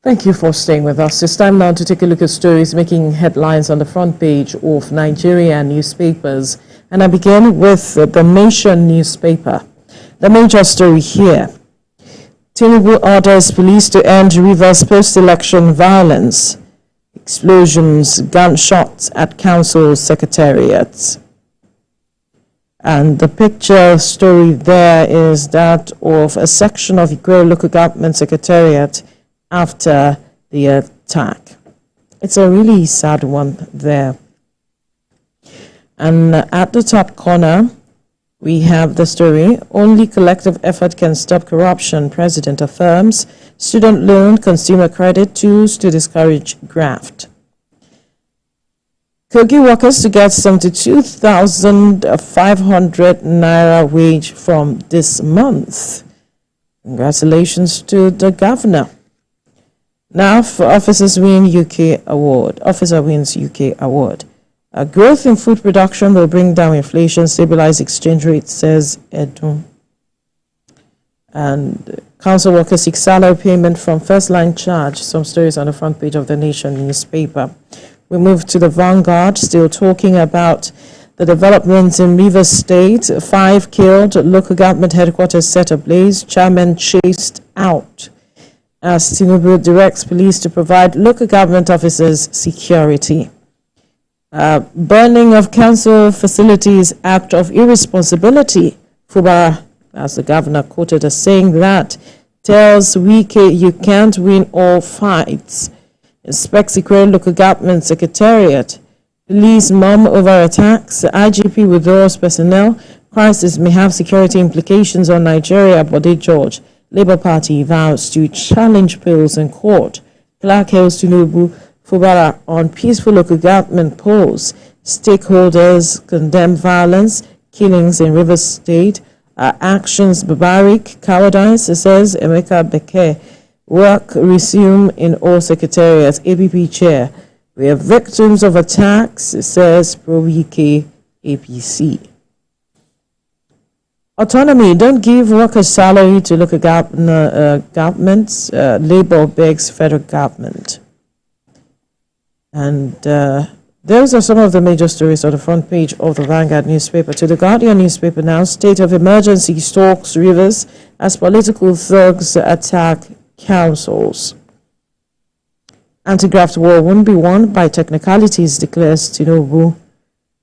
Thank you for staying with us. It's time now to take a look at stories making headlines on the front page of Nigerian newspapers. And I begin with the Nation newspaper. The major story here: Tinubu orders police to end Rivers post-election violence. Explosions, gunshots at council secretariats. And the picture story there is that of a section of Ikwerre local government secretariat after the attack. It's a really sad one there. And at the top corner, we have the story: only collective effort can stop corruption, President affirms. Student loan, consumer credit tools to discourage graft. Kogi workers to get 72,500 naira wage from this month. Congratulations to the governor. Now for Officers Win UK Award. Officer wins UK Award. A growth in food production will bring down inflation, stabilize exchange rate, says Edu. And council workers seek salary payment from first line charge. Some stories on the front page of the Nation newspaper. We move to the Vanguard, still talking about the developments in Rivers State. 5 killed, local government headquarters set ablaze, chairman chased out, as Tinubu directs police to provide local government officers security. Burning of council facilities, act of irresponsibility. Fubara, as the governor quoted as saying that, tells Wike you can't win all fights. Inspects Ikwerre local government secretariat. Police mum over attacks. IGP withdraws personnel. Crisis may have security implications on Nigeria, Bode George. Labour Party vows to challenge bills in court. Clark hails Tinubu Fubara on peaceful local government polls. Stakeholders condemn violence, killings in Rivers State. Actions barbaric, cowardice, says Emeka Beke. Work resume in all secretariats. APP chair. We are victims of attacks, says Pro-UK APC. Autonomy, don't give workers salary to local governments. Labour begs federal government. And those are some of the major stories on the front page of the Vanguard newspaper. To the Guardian newspaper now, state of emergency stalks Rivers as political thugs attack councils. Anti-graft war won't be won by technicalities, declares Tinubu.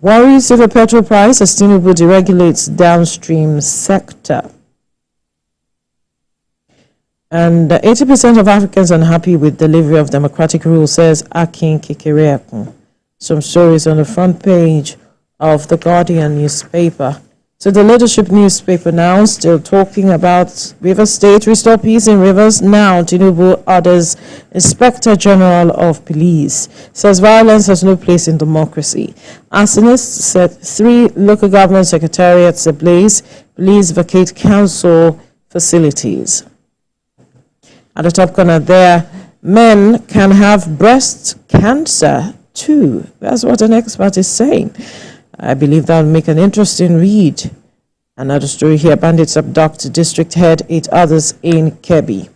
Worries over petrol price as Tinubu deregulates downstream sector. And 80% of Africans unhappy with delivery of democratic rule, says Akin Kekereakun. Some stories on the front page of the Guardian newspaper. So the Leadership newspaper now, still talking about Rivers State, restore peace in Rivers. Now Tinubu orders Inspector General of Police, says violence has no place in democracy. Arsonists set 3 local government secretariats ablaze. Police vacate council facilities. At the top corner there, men can have breast cancer too. That's what an expert is saying. I believe that will make an interesting read. Another story here: bandits abduct district head, 8 others in Kebbi.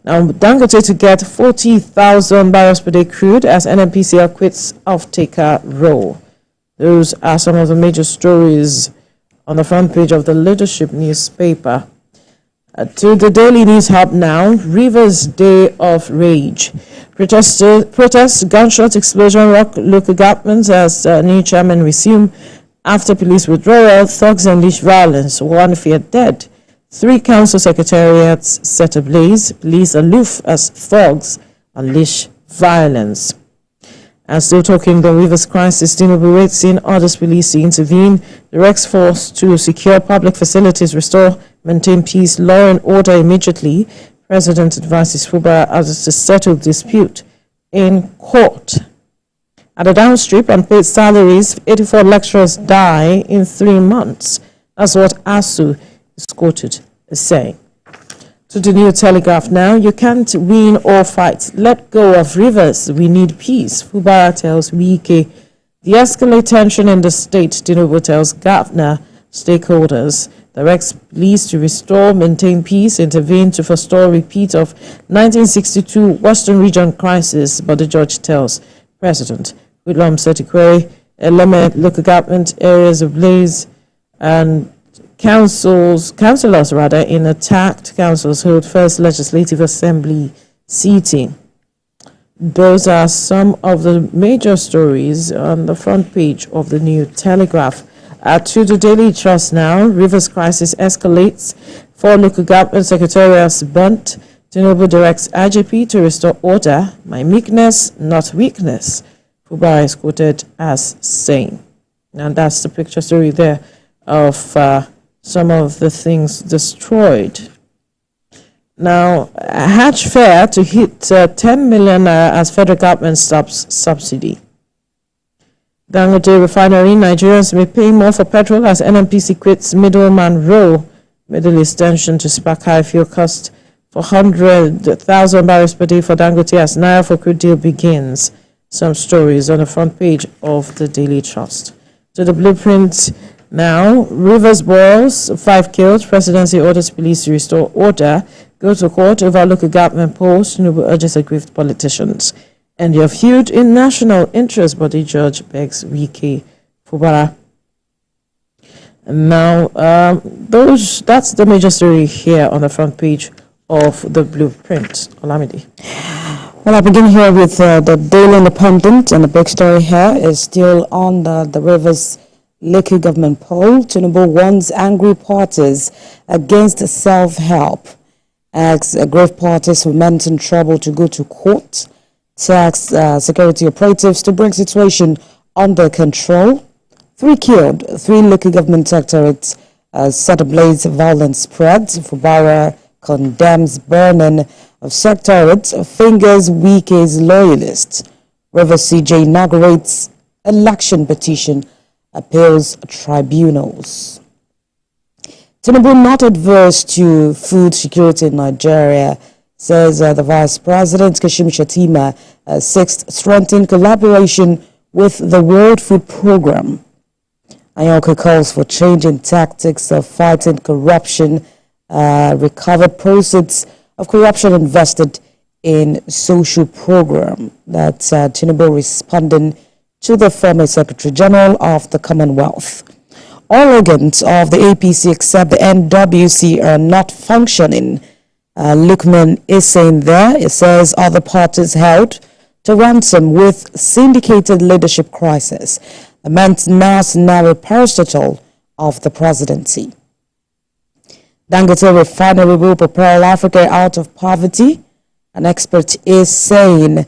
Now, Dangote to get 40,000 barrels per day crude as NNPCL quits off-taker role. Those are some of the major stories on the front page of the Leadership newspaper. To the Daily News Hub now, Rivers Day of Rage. Protests, gunshots, explosion, rock local governments as new chairman resume. After police withdrawal, thugs unleash violence, 1 feared dead. 3 council secretariats set ablaze. Police aloof as thugs unleash violence. And still talking the Rivers crisis, Tinubu waits in, orders police to intervene, directs force to secure public facilities, restore, maintain peace, law and order immediately. President advises Fubara others to settle dispute in court. At the downstrip, unpaid salaries, 84 lecturers die in 3 months. That's what ASU is quoted as saying. To the New Telegraph now, you can't win all fights. Let go of Rivers. We need peace. Fubara tells Wike. De-escalate tension in the state, Tinubu tells governor, stakeholders. directs police to restore, maintain peace, intervene to forestall repeat of 1962 Western Region crisis, but the judge tells President Goodluck Setikwere, Element local government areas ablaze, and councillors in attacked councils hold first legislative assembly seating. Those are some of the major stories on the front page of the New Telegraph. To the Daily Trust now, Rivers crisis escalates. 4 local government secretariats burnt. Tinubu directs IGP to restore order. My meekness, not weakness, Fubara is quoted as saying. And that's the picture story there of some of the things destroyed. Now, hatch fair to hit 10 million as federal government stops subsidy. Dangote Refinery, Nigerians may pay more for petrol as NNPC quits middleman role. Middle East tension to spark high fuel cost for 100,000 barrels per day for Dangote as Naira for crude deal begins. Some stories on the front page of the Daily Trust. To the blueprint now, Rivers boils, 5 killed. Presidency orders police to restore order. Go to court over local government polls. Tinubu urges aggrieved politicians. And your feud in national interest, but the judge begs Wike Fubara. And now, that's the major story here on the front page of the blueprint. Olamide. Well, I begin here with the Daily Independent, and the big story here is still on the Rivers local government poll. Tinubu warns angry parties against self-help. Asks aggrieved parties who meant in trouble to go to court. Tax security operatives to bring situation under control. 3 killed, 3 local government secretaries set ablaze, violence spreads. Fubara condemns burning of secretariats, fingers Wike's loyalists. River CJ inaugurates election petition, appeals tribunals. Tinubu not adverse to food security in Nigeria, says the Vice President. Kashim Shettima seeks strengthen collaboration with the World Food Programme. Ayoko calls for changing tactics of fighting corruption, recovered proceeds of corruption invested in social program. That's Tinubu responding to the former Secretary General of the Commonwealth. All organs of the APC except the NWC are not functioning. Lukman is saying there. It says other parties held to ransom with syndicated leadership crisis. The maintenance now a parastatal of the presidency. Dangote Refinery will propel Africa out of poverty. An expert is saying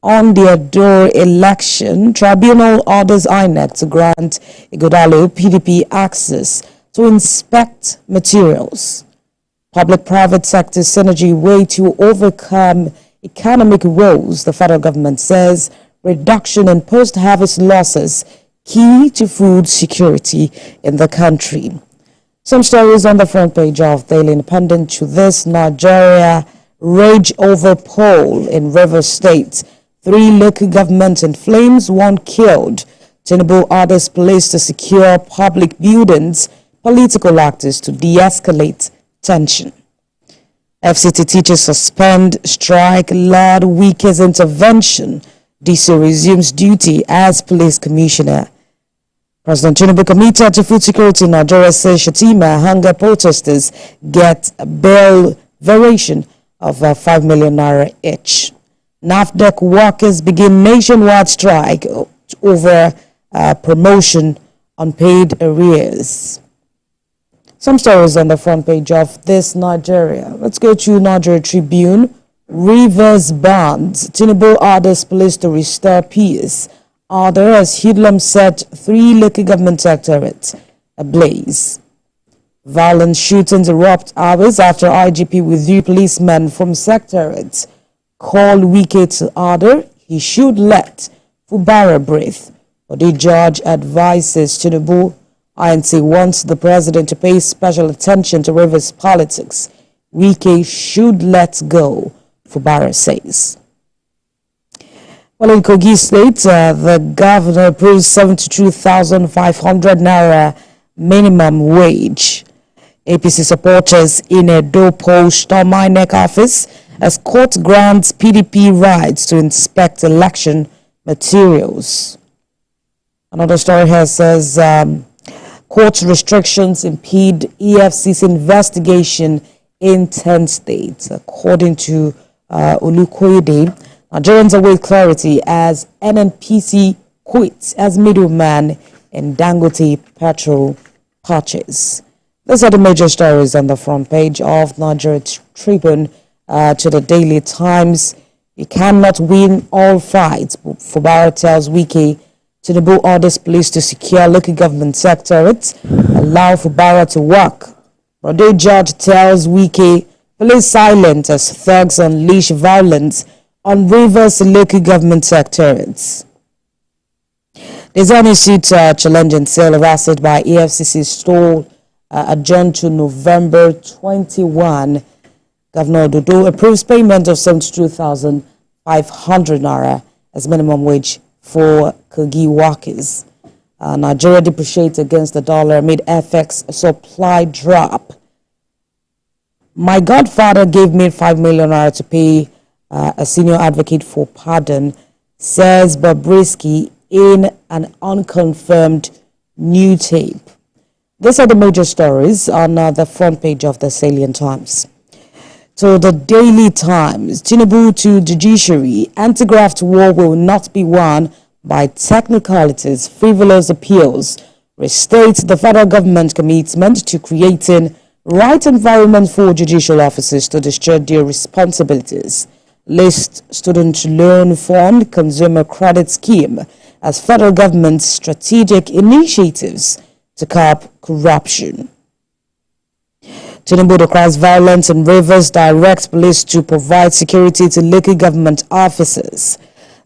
on the Adore election, tribunal orders INEC to grant Ighodalo PDP access to inspect materials. Public-private sector synergy way to overcome economic woes, the federal government says. Reduction in post-harvest losses key to food security in the country. Some stories on the front page of Daily Independent. To this, Nigeria rage over poll in Rivers State. 3 local governments in flames, 1 killed. Tinubu orders police to secure public buildings, political actors to de-escalate tension. FCT teachers suspend strike, Lord Wike's intervention. DC resumes duty as police commissioner. President Tinubu committed to food security in Nigeria, says Shettima. Hunger protesters get a bail variation of 5 million naira each. NAFDEC workers begin nationwide strike over promotion on paid arrears. Some stories on the front page of this Nigeria. Let's go to Nigeria Tribune. Rivers bans. Tinubu orders police to restore peace. Order as Hoodlum set 3 local government secretariats ablaze. Violent shootings erupt hours after IGP withdrew policemen from secretariats. Call Wike to order. He should let Fubara breathe. But the judge advises Tinubu. INC wants the president to pay special attention to Rivers politics. Wike should let go, Fubara says. Well, in Kogi State, the governor approves 72,500 naira minimum wage. APC supporters in Edo post storm INEC office as court grants PDP rights to inspect election materials. Another story here says court restrictions impede EFCC investigation in 10 states. According to Olukoyede, Nigerians await clarity as NNPC quits as middleman in Dangote petrol purchase. Those are the major stories on the front page of Nigeria Tribune. To the Daily Times, you cannot win all fights. Fubara tells Wike Tinubu orders police to secure local government secretariats, allow Fubara to work. Brode Judge tells Wike police silent as thugs unleash violence on Rivers local government secretariats. There's any suit challenging sale of asset by EFCC stole adjourned to November 21. Governor Dodo approves payment of 72,500 naira as minimum wage for Kogi workers. Nigeria depreciates against the dollar amid FX supply drop. My godfather gave me 5 million naira to pay a senior advocate for pardon, says Bobrisky in an unconfirmed new tape. These are the major stories on the front page of the Salient Times. So the Daily Times, Tinubu to Judiciary, anti-graft war will not be won by technicalities, frivolous appeals, restates the federal government commitment to creating right environment for judicial officers to discharge their responsibilities. List student loan fund consumer credit scheme as federal government's strategic initiatives to curb corruption. Tinubu decries violence in Rivers, directs police to provide security to local government officers.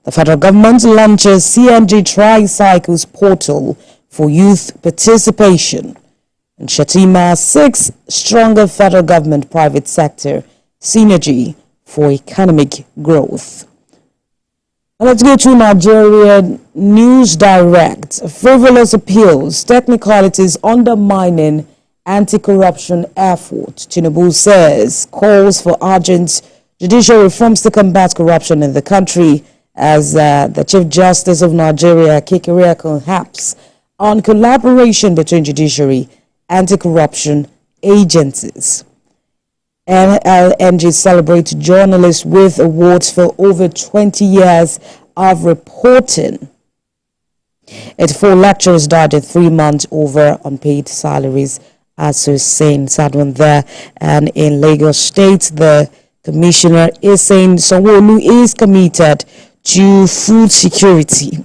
The federal government launches CNG tricycles portal for youth participation. And Shatima seeks stronger federal government private sector synergy for economic growth. Now let's go to Nigeria News Direct. Frivolous appeals, technicalities undermining anti-corruption effort. Tinubu says calls for urgent judicial reforms to combat corruption in the country as the Chief Justice of Nigeria, Kayode Egbetokun, harps on collaboration between judiciary anti-corruption agencies. NLNG celebrates journalists with awards for over 20 years of reporting. 84 lecturers died in 3 months over unpaid salaries, as we're saying, sad one there. And in Lagos State, the commissioner is saying Sanwo-Olu is committed to food security.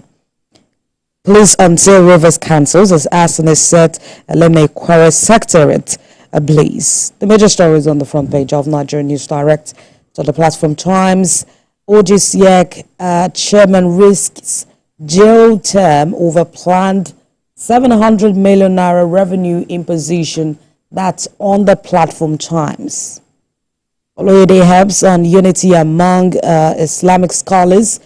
Police until Rivers cancels as Arsenal set Eleme Kwara secretariat ablaze. The major stories on the front page of Nigeria News Direct. To the Platform Times, OGCEC chairman risks jail term over planned 700 million naira revenue imposition. That's on the Platform Times. Oloyede helps on unity among Islamic scholars,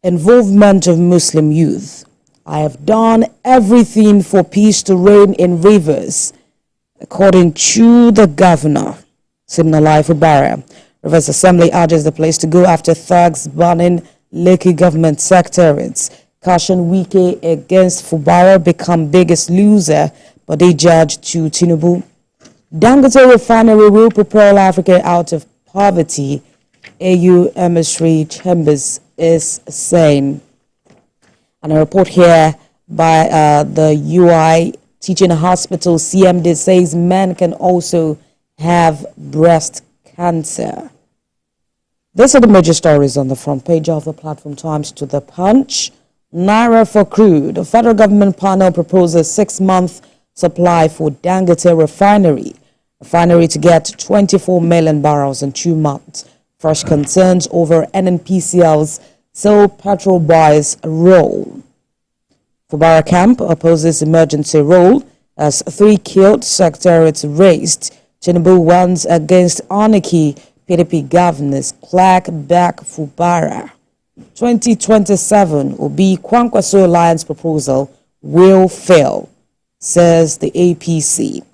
involvement of Muslim youth. I have done everything for peace to reign in Rivers, according to the governor, Siminalayi Fubara. Rivers Assembly urges the place to go after thugs burning local government secretariats. Caution Wike against Fubara, become biggest loser, but they judge to Tinubu. Dangote Refinery will propel Africa out of poverty, AU Emissary Chambers is saying. And a report here by the UI Teaching Hospital, CMD, says men can also have breast cancer. These are the major stories on the front page of the Platform Times. To the Punch. Naira for crude. The federal government panel proposes 6-month supply for Dangote Refinery. Refinery to get 24 million barrels in 2 months. Fresh concerns over NNPCL's sell petrol buyers role. Fubara camp opposes emergency role as 3 killed, secretariats raised. Tinubu warns against anarchy, PDP governors clack back Fubara. 2027 Obi Kwankwaso Alliance proposal will fail, says the APC.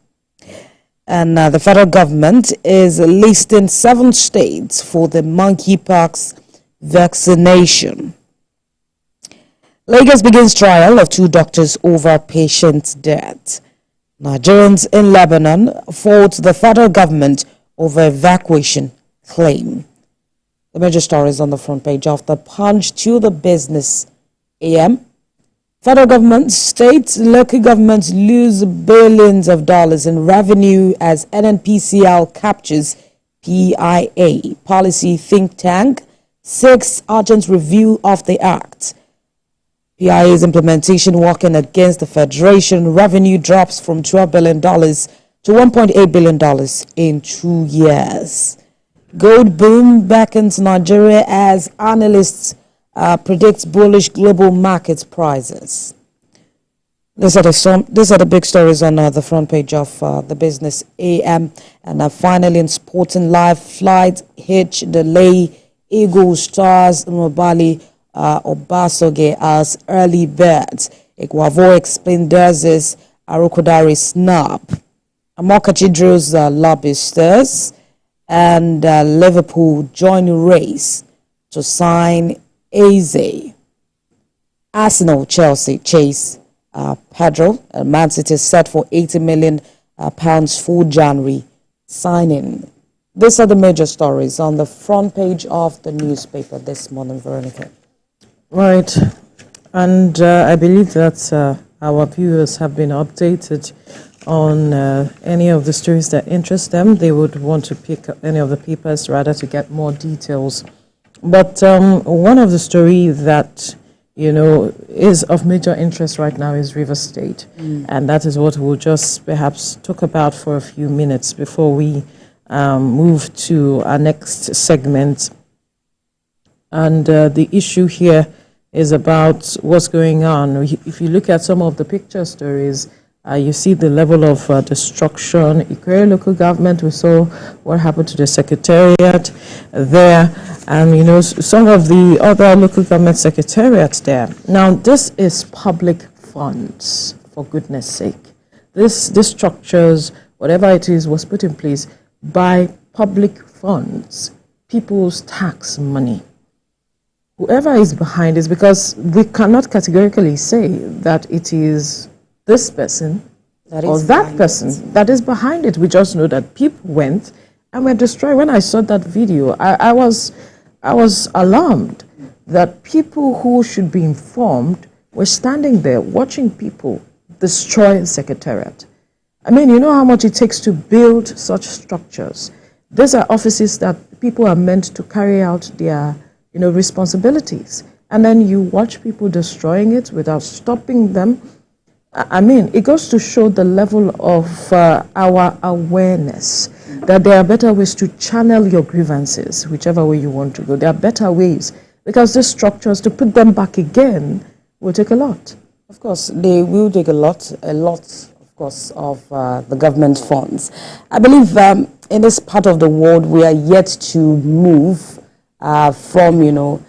And the federal government is listing 7 states for the monkeypox vaccination. Lagos begins trial of 2 doctors over patient death. Nigerians in Lebanon fought the federal government over evacuation claim. The major stories on the front page of the Punch to the Business AM. Federal government, states, local governments lose billions of dollars in revenue as NNPCL captures PIA. Policy think tank seeks urgent review of the act. PIA's implementation working against the Federation. Revenue drops from $12 billion to $1.8 billion in 2 years. Gold boom beckons Nigeria as analysts predicts bullish global market prices. These are the big stories on the front page of the Business AM. And finally, in sporting live, flight hitch delay, Eagle Stars Mobali Obasoge as early birds. Ekwavo explained theirs Arokodari snap. Amokachi draws lobbysters. And Liverpool join race to sign Eze. Arsenal, Chelsea chase Pedro. Man City is set for £80 million full January signing. These are the major stories on the front page of the newspaper this morning, Veronica. Right. And I believe that our viewers have been updated on any of the stories that interest them. They would want to pick up any of the papers rather to get more details. But one of the stories that, is of major interest right now is River State. And that is what we'll just perhaps talk about for a few minutes before we move to our next segment. And the issue here is about what's going on. If you look at some of the picture stories, you see the level of destruction. Ikere local government, we saw what happened to the secretariat there, and some of the other local government secretariats there. Now, this is public funds, for goodness sake. This structures, whatever it is, was put in place by public funds, people's tax money. Whoever is behind is because we cannot categorically say that it is this person or that person that is behind it. We just know that people went and were destroyed. When I saw that video, I was alarmed that people who should be informed were standing there watching people destroy the secretariat. I mean, you know how much it takes to build such structures. These are offices that people are meant to carry out their responsibilities. And then you watch people destroying it without stopping them. I mean, it goes to show the level of our awareness that there are better ways to channel your grievances, whichever way you want to go. There are better ways, because these structures, to put them back again, will take a lot. Of course, they will take a lot, of course, of the government funds. I believe in this part of the world, we are yet to move from,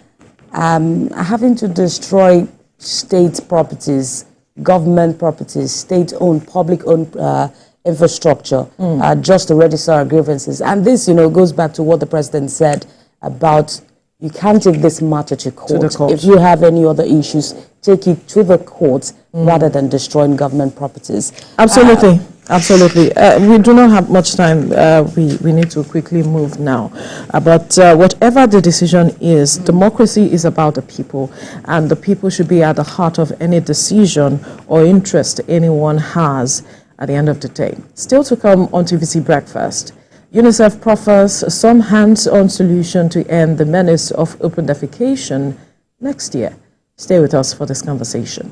having to destroy state properties, government properties, state-owned, public-owned infrastructure, just to register our grievances. And this, goes back to what the president said about you can't take this matter to court. If you have any other issues, take it to the courts rather than destroying government properties. Absolutely. Absolutely. We do not have much time. We need to quickly move now. But whatever the decision is, democracy is about the people, and the people should be at the heart of any decision or interest anyone has at the end of the day. Still to come on TVC Breakfast, UNICEF proffers some hands-on solution to end the menace of open defecation next year. Stay with us for this conversation.